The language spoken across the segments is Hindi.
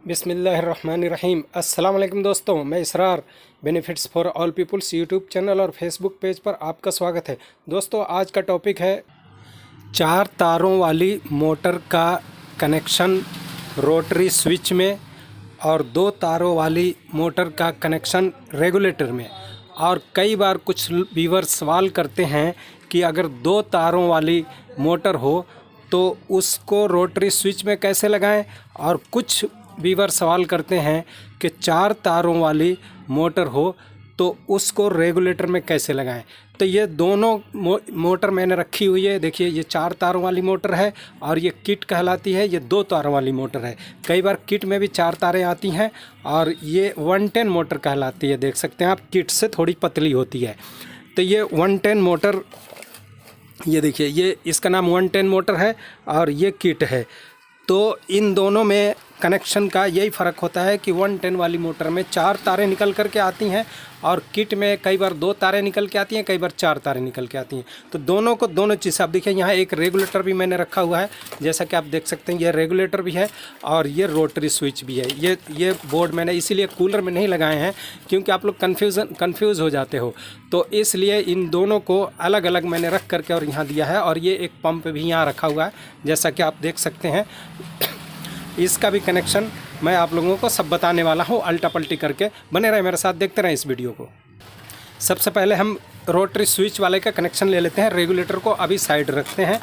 बिस्मिल्लाहिर्रहमानिर्रहीम। अस्सलाम वालेकुम दोस्तों, मैं Israr benefits for all peoples YouTube channel और फेसबुक पेज पर आपका स्वागत है। दोस्तों, आज का टॉपिक है 4 तारों वाली मोटर का कनेक्शन रोटरी स्विच में और 2 तारों वाली मोटर का कनेक्शन रेगुलेटर में। और कई बार कुछ व्यूअर सवाल करते हैं कि अगर 2 तारों वाली मोटर हो तो उसको रोटरी स्विच में कैसे लगाएं, और कुछ व्यूअर सवाल करते हैं कि 4 तारों वाली मोटर हो तो उसको रेगुलेटर में कैसे लगाएं। तो ये दोनों मोटर मैंने रखी हुई है। देखिए, ये 4 तारों वाली मोटर है और ये किट कहलाती है। ये 2 तारों वाली मोटर है। कई बार किट में भी 4 तारें आती हैं और ये 110 मोटर कहलाती है। देख सकते हैं आप, किट से थोड़ी पतली होती है। तो ये 110 मोटर, ये देखिए, ये इसका नाम 110 मोटर है और ये किट है। तो इन दोनों में कनेक्शन का यही फ़र्क होता है कि 110 वाली मोटर में 4 तारें निकल कर के आती हैं और किट में कई बार 2 तारें निकल के आती हैं, कई बार 4 तारें निकल के आती हैं। तो दोनों को दोनों चीज़, आप देखिए यहाँ एक रेगुलेटर भी मैंने रखा हुआ है, जैसा कि आप देख सकते हैं। ये रेगुलेटर भी है और ये रोटरी स्विच भी है। ये बोर्ड मैंने इसीलिए कूलर में नहीं लगाए हैं क्योंकि आप लोग कन्फ्यूज़ हो जाते हो, तो इसलिए इन दोनों को अलग अलग मैंने रख करके और यहाँ दिया है। और ये एक पंप भी यहाँ रखा हुआ है, जैसा कि आप देख सकते हैं। इसका भी कनेक्शन मैं आप लोगों को सब बताने वाला हूँ, अल्टा पल्टी करके। बने रहे मेरे साथ, देखते रहें इस वीडियो को। सबसे पहले हम रोटरी स्विच वाले का कनेक्शन ले लेते हैं। रेगुलेटर को अभी साइड रखते हैं।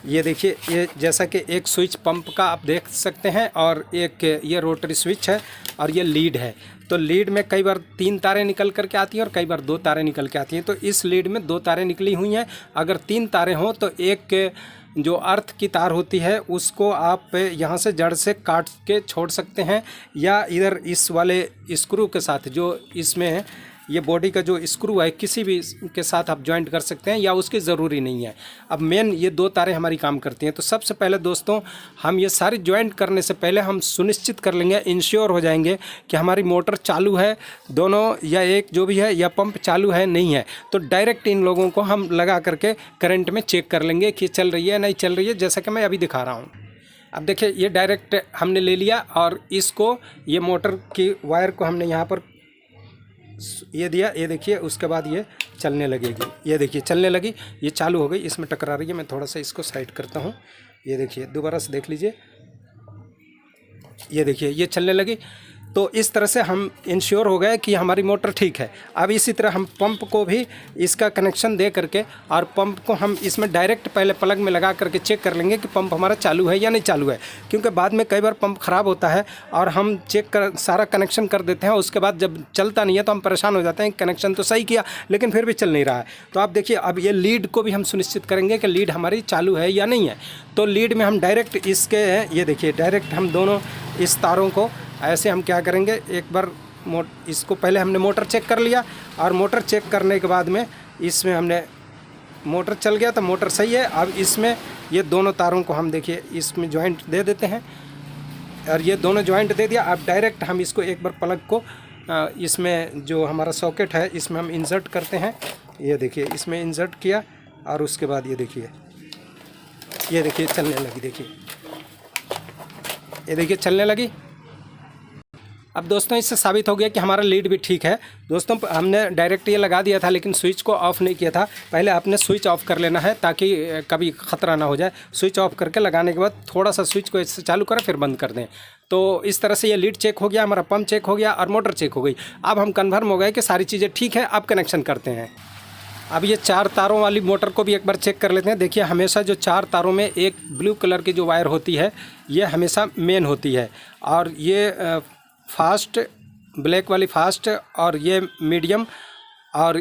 ये देखिए, ये जैसा कि एक स्विच पंप का आप देख सकते हैं और एक ये रोटरी स्विच है और ये लीड है। तो लीड में कई बार 3 तारें निकल कर के आती हैं और कई बार 2 तारें निकल के आती हैं। तो इस लीड में 2 तारें निकली हुई हैं। अगर 3 तारें हों तो एक जो अर्थ की तार होती है उसको आप यहाँ से जड़ से काट के छोड़ सकते हैं, या इधर इस वाले स्क्रू के साथ, जो इसमें ये बॉडी का जो स्क्रू है, किसी भी के साथ आप जॉइंट कर सकते हैं, या उसकी ज़रूरी नहीं है। अब मेन ये 2 तारें हमारी काम करती हैं। तो सबसे पहले दोस्तों, हम ये सारी जॉइंट करने से पहले हम सुनिश्चित कर लेंगे, इंश्योर हो जाएंगे कि हमारी मोटर चालू है दोनों, या एक जो भी है, या पंप चालू है नहीं है। तो डायरेक्ट इन लोगों को हम लगा करके करंट में चेक कर लेंगे कि चल रही है नहीं चल रही है, जैसा कि मैं अभी दिखा रहा हूँ। अब देखिए, ये डायरेक्ट हमने ले लिया और इसको, ये मोटर की वायर को हमने यहाँ पर ये दिया। ये देखिए, उसके बाद ये चलने लगेगी। ये देखिए चलने लगी, ये चालू हो गई, इसमें टकरा रही है। मैं थोड़ा सा इसको साइड करता हूँ। ये देखिए, दोबारा से देख लीजिए, ये देखिए ये चलने लगी। तो इस तरह से हम इंश्योर हो गए कि हमारी मोटर ठीक है। अब इसी तरह हम पंप को भी इसका कनेक्शन दे करके, और पंप को हम इसमें डायरेक्ट पहले प्लग में लगा करके चेक कर लेंगे कि पंप हमारा चालू है या नहीं चालू है। क्योंकि बाद में कई बार पंप ख़राब होता है और हम चेक कर सारा कनेक्शन कर देते हैं, उसके बाद जब चलता नहीं है तो हम परेशान हो जाते हैं। कनेक्शन तो सही किया लेकिन फिर भी चल नहीं रहा है। तो आप देखिए, अब ये लीड को भी हम सुनिश्चित करेंगे कि लीड हमारी चालू है या नहीं है। तो लीड में हम डायरेक्ट इसके, ये देखिए, डायरेक्ट हम दोनों इस तारों को ऐसे हम क्या करेंगे, एक बार इसको पहले हमने मोटर चेक कर लिया, और मोटर चेक करने के बाद में इसमें हमने मोटर चल गया तो मोटर सही है। अब इसमें ये दोनों तारों को हम, देखिए, इसमें जॉइंट दे देते हैं और ये दोनों जॉइंट दे दिया। अब डायरेक्ट हम इसको एक बार प्लग को इसमें जो हमारा सॉकेट है इसमें हम इंसर्ट करते हैं। ये देखिए, इसमें इंसर्ट किया और उसके बाद ये देखिए चलने लगी। देखिए, ये देखिए चलने लगी। अब दोस्तों, इससे साबित हो गया कि हमारा लीड भी ठीक है। दोस्तों, हमने डायरेक्ट ये लगा दिया था लेकिन स्विच को ऑफ़ नहीं किया था। पहले आपने स्विच ऑफ़ कर लेना है ताकि कभी ख़तरा ना हो जाए। स्विच ऑफ़ करके लगाने के बाद थोड़ा सा स्विच को इससे चालू करें, फिर बंद कर दें। तो इस तरह से ये लीड चेक हो गया, हमारा पंप चेक हो गया और मोटर चेक हो गई। अब हम कन्फर्म हो गए कि सारी चीज़ें ठीक है। अब कनेक्शन करते हैं। अब ये 4 तारों वाली मोटर को भी एक बार चेक कर लेते हैं। देखिए, हमेशा जो 4 तारों में एक ब्लू कलर की जो वायर होती है, ये हमेशा मेन होती है, और ये फास्ट, ब्लैक वाली फास्ट, और ये मीडियम, और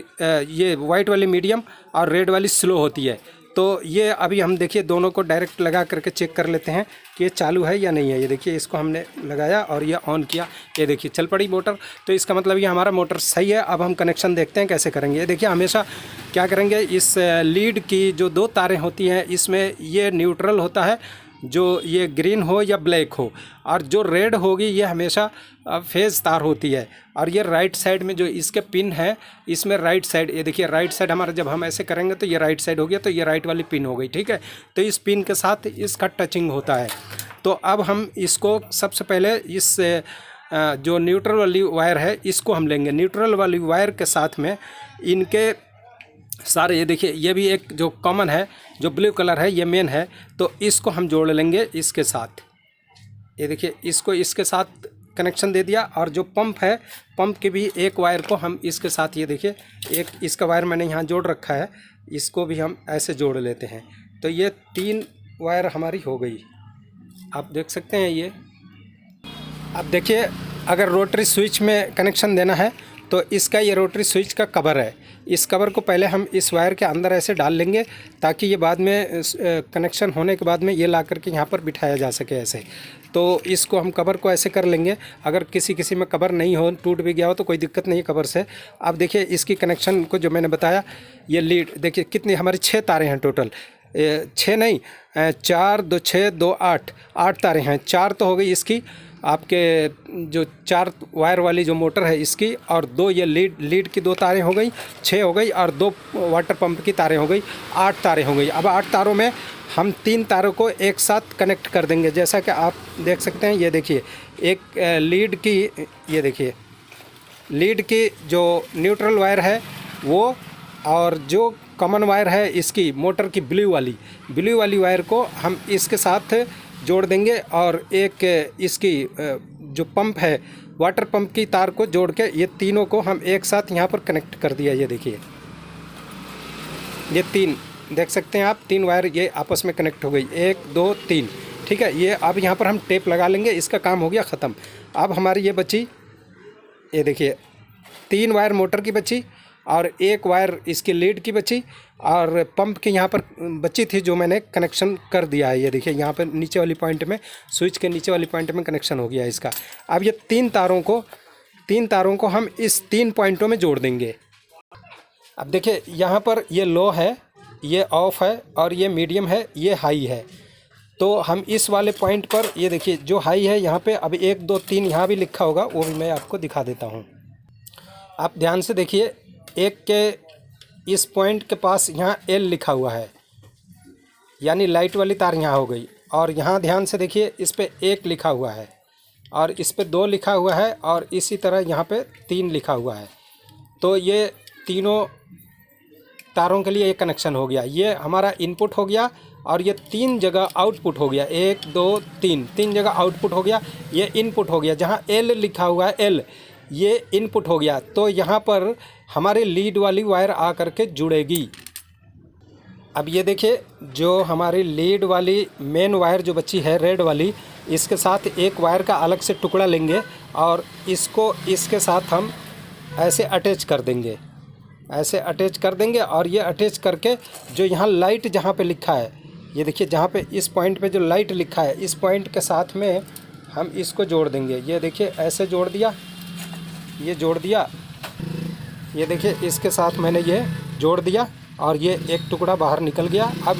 ये वाइट वाली मीडियम, और रेड वाली स्लो होती है। तो ये अभी हम, देखिए, दोनों को डायरेक्ट लगा करके चेक कर लेते हैं कि ये चालू है या नहीं है। ये देखिए, इसको हमने लगाया और ये ऑन किया, ये देखिए चल पड़ी मोटर। तो इसका मतलब ये हमारा मोटर सही है। अब हम कनेक्शन देखते हैं कैसे करेंगे। ये देखिए, हमेशा क्या करेंगे, इस लीड की जो 2 तारें होती हैं इसमें ये न्यूट्रल होता है, जो ये ग्रीन हो या ब्लैक हो, और जो रेड होगी ये हमेशा फेज़ तार होती है। और ये राइट साइड में जो इसके पिन है, इसमें राइट साइड, ये देखिए राइट साइड हमारा, जब हम ऐसे करेंगे तो ये राइट साइड हो गया, तो ये राइट वाली पिन हो गई, ठीक है। तो इस पिन के साथ इसका टचिंग होता है। तो अब हम इसको सबसे पहले इस जो न्यूट्रल वाली वायर है इसको हम लेंगे। न्यूट्रल वाली वायर के साथ में इनके सारे, ये देखिए ये भी एक जो कॉमन है, जो ब्लू कलर है, ये मेन है, तो इसको हम जोड़ लेंगे इसके साथ। ये देखिए इसको इसके साथ कनेक्शन दे दिया। और जो पंप है, पंप की भी एक वायर को हम इसके साथ, ये देखिए एक इसका वायर मैंने यहाँ जोड़ रखा है, इसको भी हम ऐसे जोड़ लेते हैं। तो ये 3 वायर हमारी हो गई, आप देख सकते हैं ये। अब देखिए अगर रोटरी स्विच में कनेक्शन देना है तो इसका ये रोटरी स्विच का कवर है, इस कवर को पहले हम इस वायर के अंदर ऐसे डाल लेंगे ताकि ये बाद में कनेक्शन होने के बाद में ये ला करके यहाँ पर बिठाया जा सके ऐसे। तो इसको हम कवर को ऐसे कर लेंगे। अगर किसी में कवर नहीं हो, टूट भी गया हो तो कोई दिक्कत नहीं है कवर से। अब देखिए इसकी कनेक्शन को जो मैंने बताया, ये लीड देखिए कितनी हमारी 6 तारें हैं टोटल, 6 नहीं 4 2 6 2 8 तारें हैं। 4 तो हो गई इसकी, आपके जो 4 वायर वाली जो मोटर है इसकी, और 2 ये लीड की 2 तारें हो गई, 6 हो गई, और 2 वाटर पंप की तारें हो गई, 8 तारें हो गई। अब 8 तारों में हम 3 तारों को एक साथ कनेक्ट कर देंगे, जैसा कि आप देख सकते हैं। ये देखिए एक लीड की, ये देखिए लीड की जो न्यूट्रल वायर है वो, और जो कॉमन वायर है इसकी मोटर की ब्लू वाली वायर को हम इसके साथ जोड़ देंगे। और एक इसकी जो पंप है, वाटर पंप की तार को जोड़ के ये तीनों को हम एक साथ यहाँ पर कनेक्ट कर दिया। ये देखिए ये 3 देख सकते हैं आप, 3 वायर ये आपस में कनेक्ट हो गई, 1 2 3, ठीक है। ये अब यहाँ पर हम टेप लगा लेंगे, इसका काम हो गया ख़त्म। अब हमारी ये बची, ये देखिए 3 वायर मोटर की बची, और 1 वायर इसकी लीड की बची, और पंप की यहाँ पर बची थी जो मैंने कनेक्शन कर दिया है। ये देखिए यहाँ पर नीचे वाली पॉइंट में, स्विच के नीचे वाली पॉइंट में कनेक्शन हो गया है इसका। अब ये 3 तारों को हम इस 3 पॉइंटों में जोड़ देंगे। अब देखिए यहाँ पर ये लो है, ये ऑफ है, और ये मीडियम है, ये हाई है। तो हम इस वाले पॉइंट पर, ये देखिए जो हाई है यहाँ पे, अब 1 2 3 यहाँ भी लिखा होगा, वो भी मैं आपको दिखा देता हूँ। आप ध्यान से देखिए, एक के इस पॉइंट के पास यहाँ एल लिखा हुआ है, यानी लाइट वाली तार यहाँ हो गई। और यहाँ ध्यान से देखिए इस पे 1 लिखा हुआ है, और इस पे 2 लिखा हुआ है, और इसी तरह यहाँ पे 3 लिखा हुआ है। तो ये तीनों तारों के लिए एक कनेक्शन हो गया, ये हमारा इनपुट हो गया, और ये 3 जगह आउटपुट हो गया, 1 2 3 जगह आउटपुट हो गया। ये इनपुट हो गया, जहाँ एल लिखा हुआ है एल, ये इनपुट हो गया। तो यहाँ पर हमारे लीड वाली वायर आ करके जुड़ेगी। अब ये देखिए जो हमारी लीड वाली मेन वायर जो बची है रेड वाली, इसके साथ एक वायर का अलग से टुकड़ा लेंगे, और इसको इसके साथ हम ऐसे अटैच कर देंगे, और ये अटैच करके जो यहाँ लाइट जहाँ पे लिखा है, ये देखिए जहाँ पे इस पॉइंट पे जो लाइट लिखा है, इस पॉइंट के साथ में हम इसको जोड़ देंगे। ये देखिए ऐसे जोड़ दिया, ये जोड़ दिया, ये देखिए इसके साथ मैंने ये जोड़ दिया, और ये एक टुकड़ा बाहर निकल गया। अब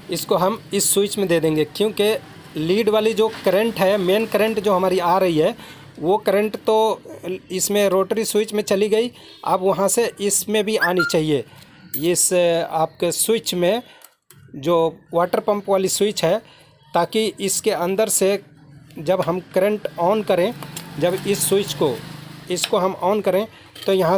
इसको हम इस स्विच में दे देंगे, क्योंकि लीड वाली जो करंट है, मेन करंट जो हमारी आ रही है, वो करंट तो इसमें रोटरी स्विच में चली गई, अब वहाँ से इसमें भी आनी चाहिए। इस आपके स्विच में जो वाटर पंप वाली स्विच है, ताकि इसके अंदर से जब हम करंट ऑन करें, जब इस स्विच को इसको हम ऑन करें तो यहाँ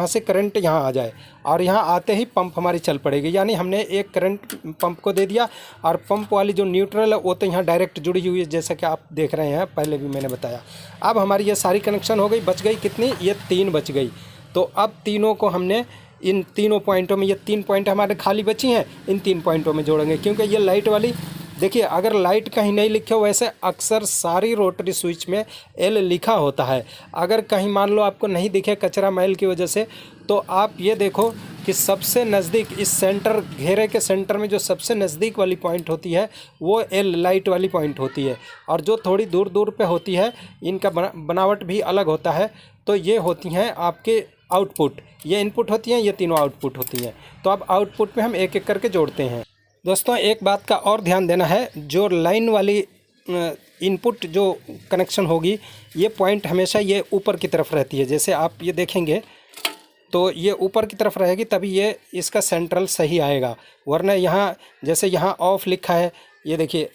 से करंट यहाँ आ जाए, और यहाँ आते ही पंप हमारी चल पड़ेगी। यानी हमने एक करंट पंप को दे दिया, और पंप वाली जो न्यूट्रल है वो तो यहाँ डायरेक्ट जुड़ी हुई है, जैसा कि आप देख रहे हैं, पहले भी मैंने बताया। अब हमारी ये सारी कनेक्शन हो गई, बच गई कितनी, ये 3 बच गई। तो अब तीनों को हमने इन तीनों पॉइंटों में, ये 3 पॉइंट हमारे खाली बची हैं, इन 3 पॉइंटों में जोड़ेंगे। क्योंकि ये लाइट वाली, देखिए अगर लाइट कहीं नहीं लिखे हो, वैसे अक्सर सारी रोटरी स्विच में एल लिखा होता है। अगर कहीं मान लो आपको नहीं दिखे कचरा मैल की वजह से, तो आप ये देखो कि सबसे नज़दीक इस सेंटर, घेरे के सेंटर में जो सबसे नज़दीक वाली पॉइंट होती है वो एल लाइट वाली पॉइंट होती है, और जो थोड़ी दूर दूर पे होती है इनका बनावट भी अलग होता है। तो ये होती हैं आपके आउटपुट, ये इनपुट होती हैं, ये तीनों आउटपुट होती हैं। तो अब आउटपुट में हम एक एक करके जोड़ते हैं। दोस्तों एक बात का और ध्यान देना है, जो लाइन वाली इनपुट जो कनेक्शन होगी, ये पॉइंट हमेशा ये ऊपर की तरफ रहती है। जैसे आप ये देखेंगे तो ये ऊपर की तरफ रहेगी, तभी ये इसका सेंट्रल सही आएगा। वरना यहाँ जैसे यहाँ ऑफ लिखा है, ये देखिए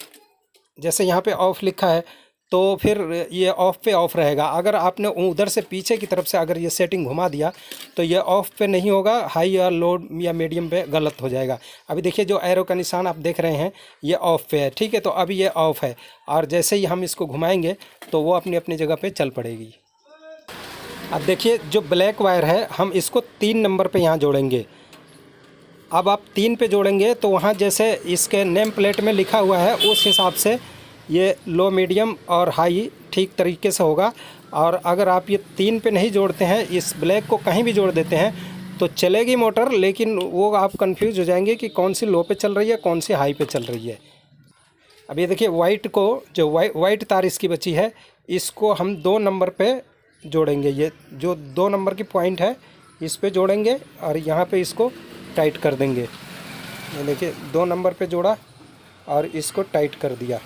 जैसे यहाँ पे ऑफ लिखा है तो फिर ये ऑफ पे ऑफ रहेगा। अगर आपने उधर से पीछे की तरफ से अगर ये सेटिंग घुमा दिया तो ये ऑफ पे नहीं होगा, हाई या लो या मीडियम पे गलत हो जाएगा। अभी देखिए जो एरो का निशान आप देख रहे हैं ये ऑफ पे है, ठीक है। तो अभी ये ऑफ है और जैसे ही हम इसको घुमाएंगे तो वो अपनी अपनी जगह पे चल पड़ेगी। अब देखिए जो ब्लैक वायर है हम इसको 3 नंबर पे यहाँ जोड़ेंगे। अब आप 3 पे जोड़ेंगे तो वहाँ जैसे इसके नेम प्लेट में लिखा हुआ है उस हिसाब से ये लो, मीडियम और हाई ठीक तरीके से होगा। और अगर आप ये 3 पे नहीं जोड़ते हैं, इस ब्लैक को कहीं भी जोड़ देते हैं तो चलेगी मोटर, लेकिन वो आप कंफ्यूज हो जाएंगे कि कौन सी लो पे चल रही है कौन सी हाई पे चल रही है। अब ये देखिए वाइट को, जो वाइट तार इसकी बची है, इसको हम 2 नंबर पे जोड़ेंगे। ये जो 2 नंबर की पॉइंट है इस पे जोड़ेंगे और यहाँ पे इसको टाइट कर देंगे। ये देखिए 2 नंबर पे जोड़ा और इसको टाइट कर दिया।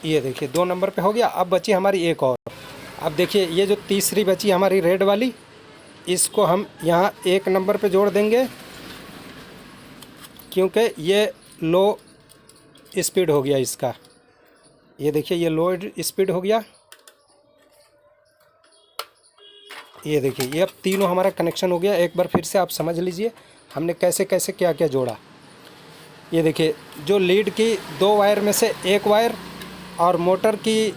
ये देखिए 2 नंबर पे हो गया। अब बची हमारी एक और। अब देखिए ये जो तीसरी बची हमारी रेड वाली, इसको हम यहाँ 1 नंबर पे जोड़ देंगे, क्योंकि ये लो स्पीड हो गया इसका। ये देखिए ये लो स्पीड हो गया। ये देखिए ये अब तीनों हमारा कनेक्शन हो गया। एक बार फिर से आप समझ लीजिए हमने कैसे कैसे क्या क्या जोड़ा। ये देखिए जो लीड की 2 वायर में से 1 वायर और मोटर की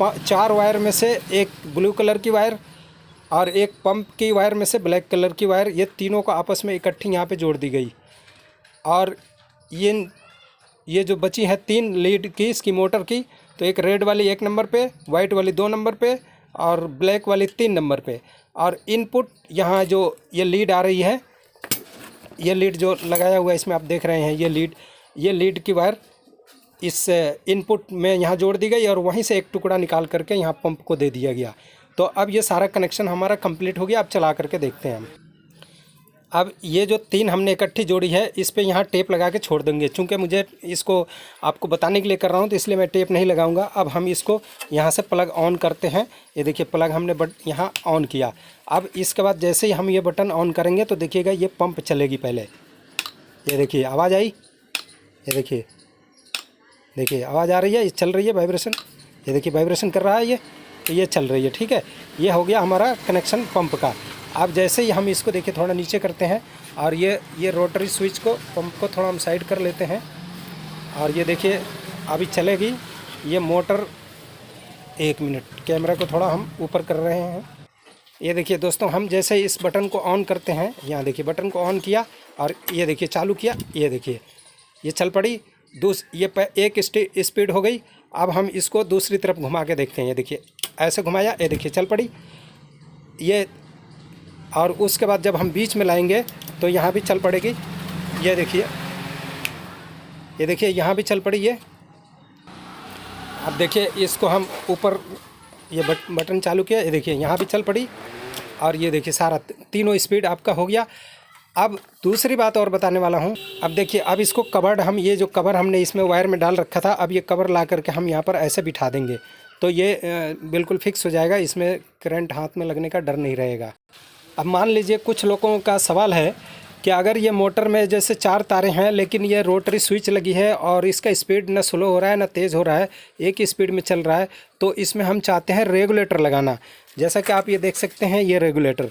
4 वायर में से 1 ब्लू कलर की वायर और 1 पंप की वायर में से ब्लैक कलर की वायर, ये तीनों को आपस में इकट्ठी यहाँ पे जोड़ दी गई। और ये जो बची है 3 लीड की इसकी मोटर की, तो एक रेड वाली 1 नंबर पे, वाइट वाली 2 नंबर पे और ब्लैक वाली 3 नंबर पे। और इनपुट यहाँ जो ये लीड आ रही है, ये लीड जो लगाया हुआ है इसमें आप देख रहे हैं, ये लीड की वायर इस इनपुट में यहाँ जोड़ दी गई और वहीं से एक टुकड़ा निकाल करके यहाँ पंप को दे दिया गया। तो अब ये सारा कनेक्शन हमारा कंप्लीट हो गया। अब चला करके देखते हैं हम। अब ये जो 3 हमने इकट्ठी जोड़ी है इस पे यहाँ टेप लगा के छोड़ देंगे। चूँकि मुझे इसको आपको बताने के लिए कर रहा हूँ तो इसलिए मैं टेप नहीं लगाऊंगा। अब हम इसको यहाँ से प्लग ऑन करते हैं। ये देखिए प्लग हमने यहाँ ऑन किया। अब इसके बाद जैसे ही हम ये बटन ऑन करेंगे तो देखिएगा ये पंप चलेगी पहले। ये देखिए आवाज़ आई, ये देखिए आवाज़ आ रही है, ये चल रही है वाइब्रेशन। ये देखिए वाइब्रेशन कर रहा है ये चल रही है, ठीक है। ये हो गया हमारा कनेक्शन पंप का। अब जैसे ही हम इसको देखिए थोड़ा नीचे करते हैं और ये रोटरी स्विच को, पंप को थोड़ा हम साइड कर लेते हैं और ये देखिए अभी चलेगी ये मोटर। 1 मिनट, कैमरा को थोड़ा हम ऊपर कर रहे हैं। ये देखिए दोस्तों हम जैसे इस बटन को ऑन करते हैं, यहाँ देखिए बटन को ऑन किया और ये देखिए चालू किया, ये देखिए ये चल पड़ी। ये एक स्पीड हो गई। अब हम इसको दूसरी तरफ घुमा के देखते हैं। ये देखिए ऐसे घुमाया, ये देखिए चल पड़ी ये। और उसके बाद जब हम बीच में लाएंगे तो यहाँ भी चल पड़ेगी। ये देखिए यहाँ भी चल पड़ी ये। अब देखिए इसको हम ऊपर ये बटन चालू किया, ये देखिए यहाँ भी चल पड़ी और ये देखिए सारा तीनों स्पीड आपका हो गया। अब दूसरी बात और बताने वाला हूँ। अब देखिए अब इसको कवर, हम ये जो कवर हमने इसमें वायर में डाल रखा था, अब ये कवर ला करके हम यहाँ पर ऐसे बिठा देंगे तो ये बिल्कुल फिक्स हो जाएगा। इसमें करंट हाथ में लगने का डर नहीं रहेगा। अब मान लीजिए कुछ लोगों का सवाल है कि अगर ये मोटर में जैसे 4 तारें हैं लेकिन ये रोटरी स्विच लगी है और इसका स्पीड ना स्लो हो रहा है ना तेज़ हो रहा है, एक ही स्पीड में चल रहा है, तो इसमें हम चाहते हैं रेगुलेटर लगाना। जैसा कि आप ये देख सकते हैं ये रेगुलेटर,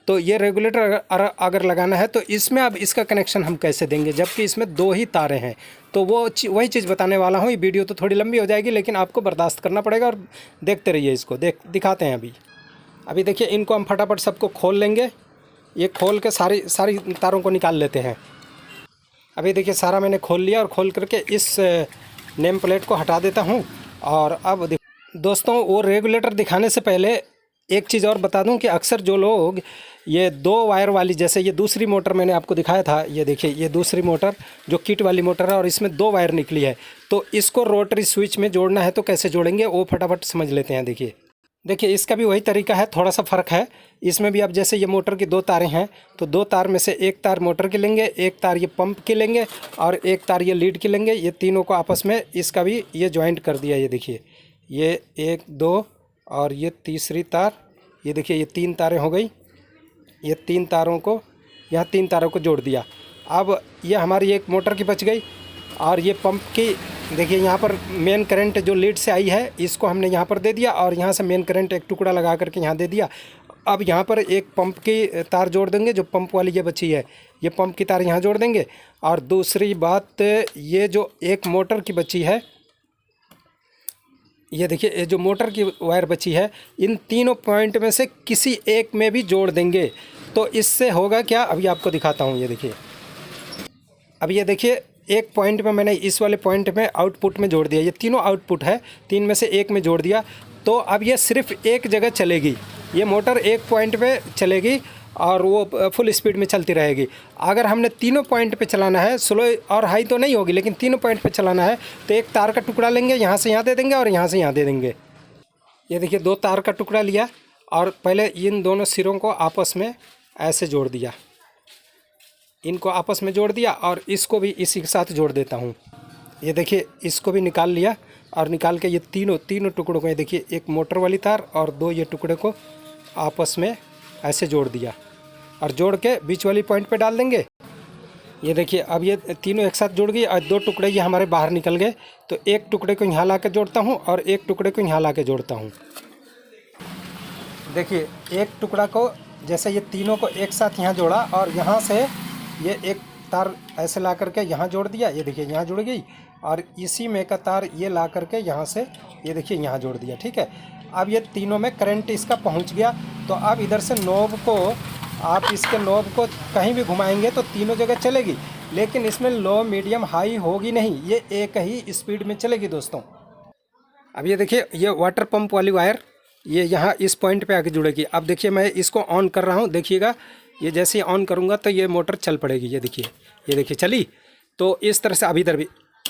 तो ये रेगुलेटर अगर लगाना है तो इसमें अब इसका कनेक्शन हम कैसे देंगे, जबकि इसमें 2 ही तारें हैं। तो वही चीज़ बताने वाला हूँ। ये वीडियो तो थोड़ी लंबी हो जाएगी लेकिन आपको बर्दाश्त करना पड़ेगा और देखते रहिए इसको। दिखाते हैं अभी देखिए इनको हम फटाफट सबको खोल लेंगे। ये खोल के सारी तारों को निकाल लेते हैं। अभी देखिए सारा मैंने खोल लिया और खोल करके इस नेम प्लेट को हटा देता हूँ। और अब दोस्तों वो रेगुलेटर दिखाने से पहले एक चीज़ और बता दूं कि अक्सर जो लोग ये 2 वायर वाली, जैसे ये दूसरी मोटर मैंने आपको दिखाया था, ये देखिए ये दूसरी मोटर जो किट वाली मोटर है और इसमें 2 वायर निकली है, तो इसको रोटरी स्विच में जोड़ना है तो कैसे जोड़ेंगे वो फटाफट समझ लेते हैं। देखिए देखिए इसका भी वही तरीका है, थोड़ा सा फ़र्क है इसमें भी। अब जैसे ये मोटर की 2 तारें हैं तो 2 तार में से एक तार मोटर की लेंगे, एक तार ये पंप की लेंगे और एक तार ये लीड की लेंगे। ये तीनों को आपस में इसका भी ये जॉइंट कर दिया। ये देखिए ये 1 2 और ये तीसरी तार, ये देखिए ये 3 तारें हो गई। ये 3 तारों को यहाँ 3 तारों को जोड़ दिया। अब ये हमारी एक मोटर की बच गई और ये पंप की देखिए यहाँ पर मेन करंट जो लीड से आई है इसको हमने यहाँ पर दे दिया और यहाँ से मेन करंट एक टुकड़ा लगा करके यहाँ दे दिया। अब यहाँ पर एक पंप की तार जोड़ देंगे, जो पंप वाली ये बची है ये पंप की तार यहाँ जोड़ देंगे। और दूसरी बात, ये जो एक मोटर की बची है, ये देखिए ये जो मोटर की वायर बची है, इन तीनों पॉइंट में से किसी एक में भी जोड़ देंगे। तो इससे होगा क्या, अभी आपको दिखाता हूँ। ये देखिए अब ये देखिए एक पॉइंट में मैंने इस वाले पॉइंट में आउटपुट में जोड़ दिया। ये तीनों आउटपुट है, 3 में से एक में जोड़ दिया। तो अब ये सिर्फ एक जगह चलेगी, ये मोटर एक पॉइंट पे चलेगी और वो फुल स्पीड में चलती रहेगी। अगर हमने तीनों पॉइंट पे चलाना है, स्लो और हाई तो नहीं होगी लेकिन तीनों पॉइंट पे चलाना है, तो एक तार का टुकड़ा लेंगे, यहाँ से यहाँ दे देंगे और यहाँ से यहाँ दे देंगे। ये देखिए 2 तार का टुकड़ा लिया और पहले इन दोनों सिरों को आपस में ऐसे जोड़ दिया, इनको आपस में जोड़ दिया और इसको भी इसी के साथ जोड़ देता हूँ। ये देखिए इसको भी निकाल लिया और निकाल के ये तीनों टुकड़ों को, ये देखिए एक मोटर वाली तार और 2 ये टुकड़े को आपस में ऐसे जोड़ दिया और जोड़ के बीच वाली पॉइंट पे डाल देंगे। ये देखिए अब ये तीनों एक साथ जुड़ गई और 2 टुकड़े ये हमारे बाहर निकल गए। तो एक टुकड़े को यहाँ ला के जोड़ता हूँ और एक टुकड़े को यहाँ ला के जोड़ता हूँ। देखिए एक टुकड़ा को जैसे ये तीनों को एक साथ यहाँ जोड़ा और यहाँ से ये एक तार ऐसे ला करके यहाँ जोड़ दिया। ये देखिए यहाँ जुड़ गई और इसी में का तार ये ला करके यहाँ से ये देखिए यहाँ जोड़ दिया। ठीक है, अब ये तीनों में करंट इसका पहुँच गया। तो अब इधर से नॉब को आप इसके नॉब को कहीं भी घुमाएंगे तो तीनों जगह चलेगी, लेकिन इसमें लो मीडियम हाई होगी नहीं, ये एक ही स्पीड में चलेगी दोस्तों। अब ये देखिए ये वाटर पंप वाली वायर ये यहाँ इस पॉइंट पे आके जुड़ेगी। अब देखिए मैं इसको ऑन कर रहा हूँ, देखिएगा ये जैसे ही ऑन करूँगा तो ये मोटर चल पड़ेगी। ये देखिए चली। तो इस तरह से अब इधर भी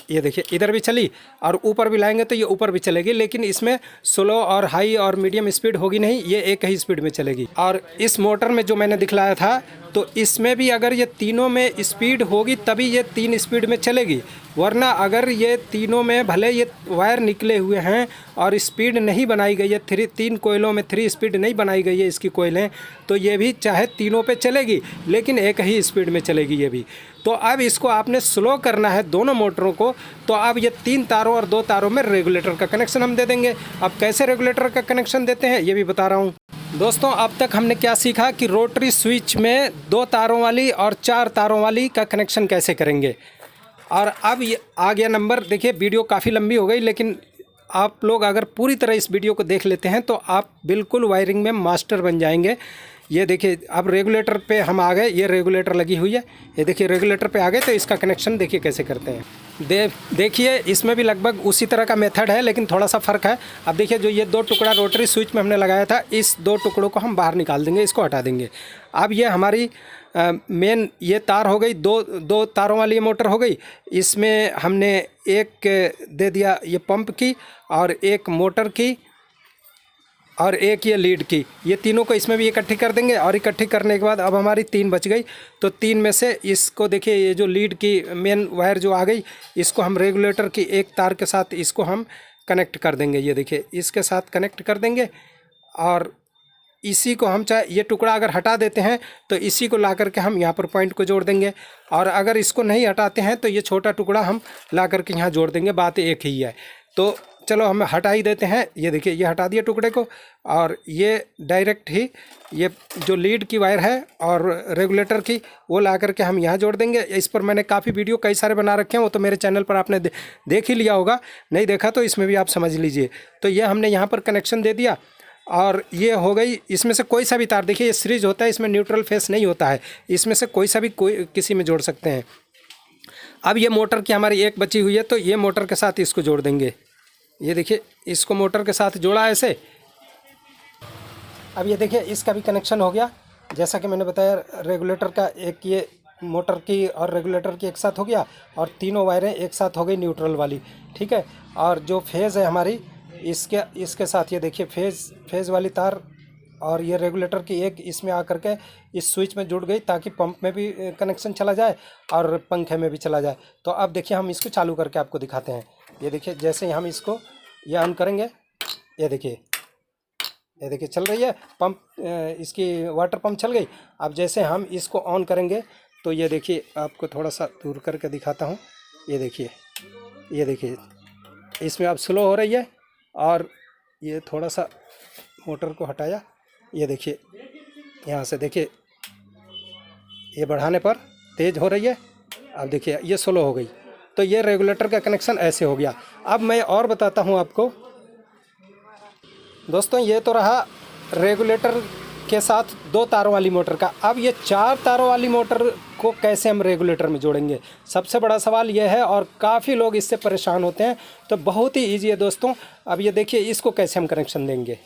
ये देखिए इधर भी चली और ऊपर भी लाएंगे तो ये ऊपर भी चलेगी, लेकिन इसमें स्लो और हाई और मीडियम स्पीड होगी नहीं, ये एक ही स्पीड में चलेगी। और इस मोटर में जो मैंने दिखलाया था तो इसमें भी अगर ये तीनों में स्पीड होगी तभी ये 3 स्पीड में चलेगी, वरना अगर ये तीनों में भले ये वायर निकले हुए हैं और स्पीड नहीं बनाई गई है, 3 कोयलों में 3 स्पीड नहीं बनाई गई है इसकी कोयलें, तो ये भी चाहे तीनों पे चलेगी लेकिन एक ही स्पीड में चलेगी ये भी। तो अब इसको आपने स्लो करना है दोनों मोटरों को, तो अब ये 3 तारों और 2 तारों में रेगुलेटर का कनेक्शन हम दे देंगे। अब कैसे रेगुलेटर का कनेक्शन देते हैं ये भी बता रहा हूँ दोस्तों। अब तक हमने क्या सीखा कि रोटरी स्विच में 2 तारों वाली और 4 तारों वाली का कनेक्शन कैसे करेंगे। और अब ये आ गया नंबर, देखिए वीडियो काफ़ी लंबी हो गई, लेकिन आप लोग अगर पूरी तरह इस वीडियो को देख लेते हैं तो आप बिल्कुल वायरिंग में मास्टर बन जाएंगे। ये देखिए अब रेगुलेटर पे हम आ गए, ये रेगुलेटर लगी हुई है, ये देखिए रेगुलेटर पे आ गए। तो इसका कनेक्शन देखिए कैसे करते हैं। देखिए इसमें भी लगभग उसी तरह का मेथड है लेकिन थोड़ा सा फ़र्क है। अब देखिए जो ये 2 टुकड़ा रोटरी स्विच में हमने लगाया था, इस 2 टुकड़ों को हम बाहर निकाल देंगे, इसको हटा देंगे। अब ये हमारी मेन ये तार हो गई, दो तारों वाली मोटर हो गई। इसमें हमने एक दे दिया ये पंप की और एक मोटर की और एक ये लीड की, ये तीनों को इसमें भी इकट्ठी कर देंगे। और इकट्ठी करने के बाद अब हमारी 3 बच गई। तो 3 में से इसको देखिए ये जो लीड की मेन वायर जो आ गई, इसको हम रेगुलेटर की एक तार के साथ इसको हम कनेक्ट कर देंगे। ये देखिए इसके साथ कनेक्ट कर देंगे और इसी को हम चाहे ये टुकड़ा अगर हटा देते हैं तो इसी को ला करके हम यहाँ पर पॉइंट को जोड़ देंगे, और अगर इसको नहीं हटाते हैं तो ये छोटा टुकड़ा हम ला करके यहाँ जोड़ देंगे। बात एक ही है। तो चलो हम हटा ही देते हैं। ये देखिए ये हटा दिया टुकड़े को, और ये डायरेक्ट ही ये जो लीड की वायर है और रेगुलेटर की वो ला करके हम यहाँ जोड़ देंगे। इस पर मैंने काफ़ी वीडियो कई सारे बना रखे हैं, वो तो मेरे चैनल पर आपने देख ही लिया होगा, नहीं देखा तो इसमें भी आप समझ लीजिए। तो ये हमने यहाँ पर कनेक्शन दे दिया और ये हो गई। इसमें से कोई सा भी तार, देखिए ये सीरीज होता है, इसमें न्यूट्रल फेस नहीं होता है, इसमें से कोई सा भी किसी में जोड़ सकते हैं। अब ये मोटर की हमारी एक बची हुई है तो ये मोटर के साथ इसको जोड़ देंगे। ये देखिए इसको मोटर के साथ जोड़ा ऐसे। अब ये देखिए इसका भी कनेक्शन हो गया। जैसा कि मैंने बताया रेगुलेटर का एक ये मोटर की और रेगुलेटर की एक साथ हो गया और तीनों वायरें एक साथ हो गई न्यूट्रल वाली, ठीक है। और जो फेज़ है हमारी इसके साथ ये देखिए फेज़ वाली तार और ये रेगुलेटर की एक इसमें आकर के इस स्विच में जुड़ गई, ताकि पंप में भी कनेक्शन चला जाए और पंखे में भी चला जाए। तो अब देखिए हम इसको चालू करके आपको दिखाते हैं। ये देखिए जैसे ही हम इसको ये ऑन करेंगे, ये देखिए चल रही है पंप, इसकी वाटर पंप चल गई। अब जैसे हम इसको ऑन करेंगे तो ये देखिए, आपको थोड़ा सा दूर करके दिखाता हूँ। ये देखिए इसमें अब स्लो हो रही है, और ये थोड़ा सा मोटर को हटाया, ये देखिए यहाँ से देखिए ये बढ़ाने पर तेज़ हो रही है। अब देखिए ये स्लो हो गई। तो ये रेगुलेटर का कनेक्शन ऐसे हो गया। अब मैं और बताता हूँ आपको दोस्तों। ये तो रहा रेगुलेटर के साथ 2 तारों वाली मोटर का। अब ये 4 तारों वाली मोटर को कैसे हम रेगुलेटर में जोड़ेंगे, सबसे बड़ा सवाल ये है, और काफ़ी लोग इससे परेशान होते हैं। तो बहुत ही ईजी है दोस्तों। अब ये देखिए इसको कैसे हम कनेक्शन देंगे।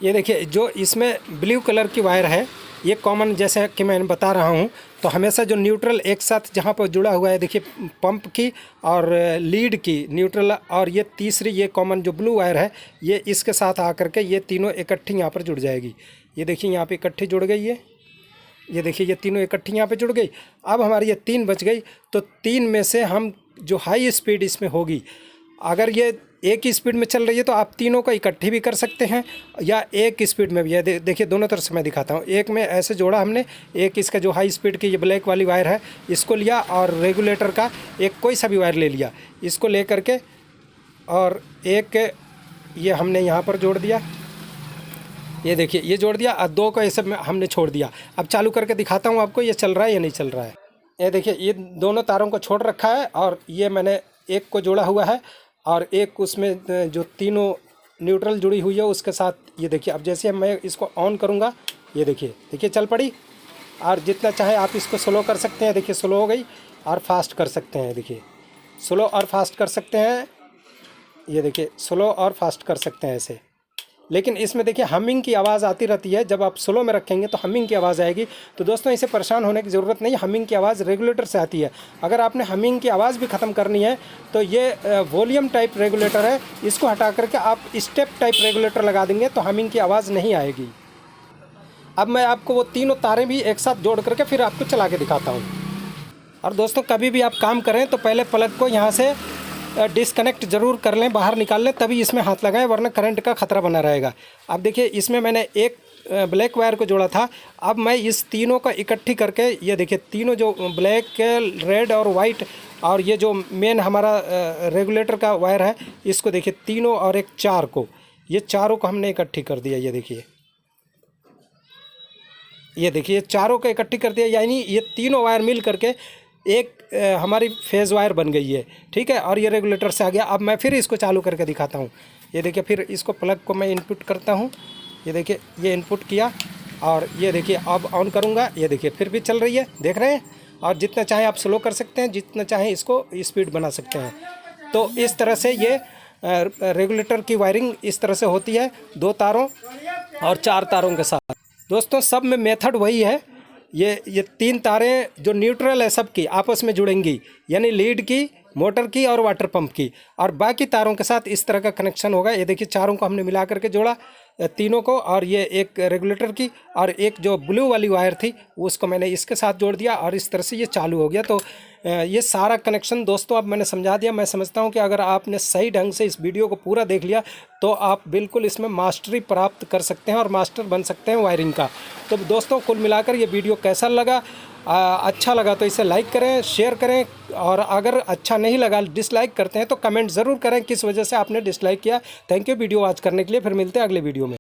ये देखिए जो इसमें ब्लू कलर की वायर है, ये कॉमन, जैसे कि मैं बता रहा हूँ, तो हमेशा जो न्यूट्रल एक साथ जहाँ पर जुड़ा हुआ है, देखिए पंप की और लीड की न्यूट्रल, और ये तीसरी ये कॉमन जो ब्लू वायर है, ये इसके साथ आकर के ये तीनों इकट्ठी यहाँ पर जुड़ जाएगी। ये देखिए यहाँ पे इकट्ठी जुड़ गई है। ये देखिए ये तीनों इकट्ठी यहाँ पे जुड़ गई। अब हमारी ये 3 बच गई। तो 3 में से हम जो हाई स्पीड इसमें होगी, अगर ये एक ही स्पीड में चल रही है तो आप तीनों को इकट्ठी भी कर सकते हैं, या एक स्पीड में भी है। देखिए दोनों तरफ से मैं दिखाता हूँ। एक में ऐसे जोड़ा हमने, एक इसका जो हाई स्पीड की ये ब्लैक वाली वायर है इसको लिया, और रेगुलेटर का एक कोई सा भी वायर ले लिया, इसको ले करके और एक ये हमने यहाँ पर जोड़ दिया। ये देखिए ये जोड़ दिया, और 2 को ऐसे में हमने छोड़ दिया। अब चालू करके दिखाता हूँ आपको ये चल रहा है या नहीं चल रहा है। ये देखिए ये दोनों तारों को छोड़ रखा है, और ये मैंने एक को जोड़ा हुआ है, और एक उसमें जो तीनों न्यूट्रल जुड़ी हुई है उसके साथ। ये देखिए अब जैसे मैं इसको ऑन करूँगा, ये देखिए चल पड़ी। और जितना चाहे आप इसको स्लो कर सकते हैं। देखिए स्लो हो गई, और फास्ट कर सकते हैं। देखिए स्लो और फास्ट कर सकते हैं। ये देखिए स्लो और फास्ट कर सकते हैं ऐसे। लेकिन इसमें देखिए हमिंग की आवाज़ आती रहती है। जब आप स्लो में रखेंगे तो हमिंग की आवाज़ आएगी। तो दोस्तों इसे परेशान होने की ज़रूरत नहीं, हमिंग की आवाज़ रेगुलेटर से आती है। अगर आपने हमिंग की आवाज़ भी ख़त्म करनी है तो ये वॉल्यूम टाइप रेगुलेटर है, इसको हटा करके आप स्टेप टाइप रेगुलेटर लगा देंगे तो हमिंग की आवाज़ नहीं आएगी। अब मैं आपको वो तीनों तारें भी एक साथ जोड़ करके फिर आपको चला के दिखाता हूँ। और दोस्तों कभी भी आप काम करें तो पहले प्लग को यहाँ से डिस्कनेक्ट ज़रूर कर लें, बाहर निकाल लें, तभी इसमें हाथ लगाएं, वरना करंट का खतरा बना रहेगा। अब देखिए इसमें मैंने एक ब्लैक वायर को जोड़ा था। अब मैं इस तीनों को इकट्ठी करके, ये देखिए तीनों जो ब्लैक, रेड और वाइट, और ये जो मेन हमारा रेगुलेटर का वायर है, इसको देखिए तीनों और एक 4 को, ये चारों को हमने इकट्ठी कर दिया। ये देखिए चारों को इकट्ठी कर दिया, यानी ये तीनों वायर मिल करके एक हमारी फेज़ वायर बन गई है। ठीक है, और ये रेगुलेटर से आ गया। अब मैं फिर इसको चालू करके दिखाता हूँ। ये देखिए फिर इसको प्लग को मैं इनपुट करता हूँ। ये देखिए ये इनपुट किया, और ये देखिए अब ऑन करूँगा। ये देखिए फिर भी चल रही है, देख रहे हैं। और जितना चाहे आप स्लो कर सकते हैं, जितना चाहे इसको स्पीड बना सकते हैं। तो इस तरह से ये रेगुलेटर की वायरिंग इस तरह से होती है, 2 तारों और 4 तारों के साथ। दोस्तों सब में मेथड वही है। ये 3 तारें जो न्यूट्रल है सबकी आपस में जुड़ेंगी, यानी लीड की, मोटर की और वाटर पंप की, और बाकी तारों के साथ इस तरह का कनेक्शन होगा। ये देखिए चारों को हमने मिला करके जोड़ा, तीनों को, और ये एक रेगुलेटर की, और एक जो ब्लू वाली वायर थी उसको मैंने इसके साथ जोड़ दिया, और इस तरह से ये चालू हो गया। तो ये सारा कनेक्शन दोस्तों अब मैंने समझा दिया। मैं समझता हूँ कि अगर आपने सही ढंग से इस वीडियो को पूरा देख लिया तो आप बिल्कुल इसमें मास्टरी प्राप्त कर सकते हैं और मास्टर बन सकते हैं वायरिंग का। तो दोस्तों कुल मिलाकर ये वीडियो कैसा लगा? अच्छा लगा तो इसे लाइक करें, शेयर करें, और अगर अच्छा नहीं लगा, डिसलाइक करते हैं तो कमेंट ज़रूर करें किस वजह से आपने डिसलाइक किया। थैंक यू वीडियो वॉच करने के लिए। फिर मिलते हैं अगले वीडियो में।